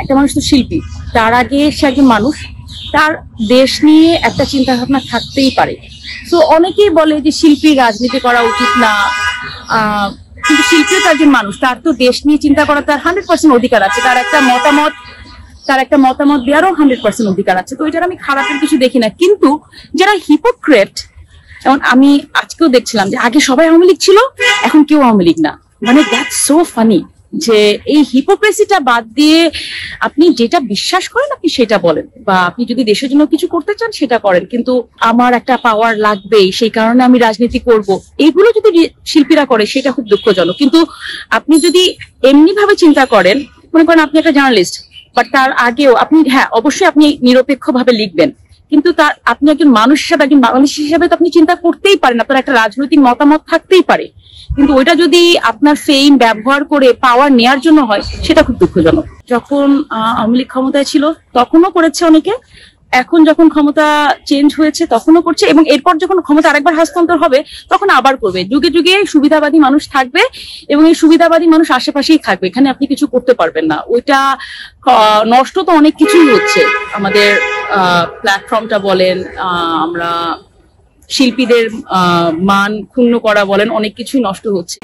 একটা মানুষ তো শিল্পী, তার আগে সে একজন মানুষ, তার দেশ নিয়ে একটা চিন্তা ভাবনা থাকতেই পারে। তো অনেকেই বলে যে শিল্পী রাজনীতি করা উচিত না, কিন্তু শিল্পীও তো একজন মানুষ, তার তো দেশ নিয়ে চিন্তা করা তার 100% অধিকার আছে, তার একটা মতামত দেওয়ারও 100% অধিকার আছে। তো এটার আমি খারাপের কিছু দেখি না। কিন্তু যারা হিপোক্রেট, যেমন আমি আজকেও দেখছিলাম যে আগে সবাই আওয়ামী লীগ ছিল, এখন কেউ আওয়ামী লীগ না, মানে দ্যাটস সো ফানি যে এই হিপোক্রেসিটা বাদ দিয়ে আপনি যেটা বিশ্বাস করেন আপনি সেটা বলেন, বা আপনি যদি দেশের জন্য কিছু করতে চান সেটা করেন, কিন্তু আমার একটা পাওয়ার লাগবেই সেই কারণে আমি রাজনীতি করব, এগুলো যদি শিল্পীরা করে সেটা খুব দুঃখজনক। কিন্তু আপনি যদি এমনি ভাবে চিন্তা করেন, মনে করেন আপনি একটা জার্নালিস্ট, বাট তার আগেও আপনি, হ্যাঁ অবশ্যই আপনি নিরপেক্ষ ভাবে লিখবেন, কিন্তু তার আপনি একজন মানুষ হিসাবে, একজন বাংলাদেশি হিসাবে তো আপনি চিন্তা করতেই পারেন, আপনার একটা রাজনৈতিক মতামত থাকতেই পারে, কিন্তু ওইটা যদি আপনার ফেম ব্যবহার করে পাওয়ার নেয়ার জন্য হয় সেটা খুব দুঃখজনক। যখন আওয়ামী লীগ ক্ষমতায় ছিল তখনও করেছে অনেকে, এখন যখন ক্ষমতা চেঞ্জ হয়েছে তখনও করছে, এবং এরপর যখন ক্ষমতা আরেকবার হস্তান্তর হবে তখন আবার করবে। যুগে যুগে সুবিধাবাদী মানুষ থাকবে এবং এই সুবিধাবাদী মানুষ আশেপাশেই থাকবে, এখানে আপনি কিছু করতে পারবেন না। ওইটা নষ্ট তো অনেক কিছুই হচ্ছে, আমাদের প্ল্যাটফর্মটা বলেন, আমরা শিল্পীদের মান ক্ষুণ্ণ করা বলেন, অনেক কিছুই নষ্ট হচ্ছে।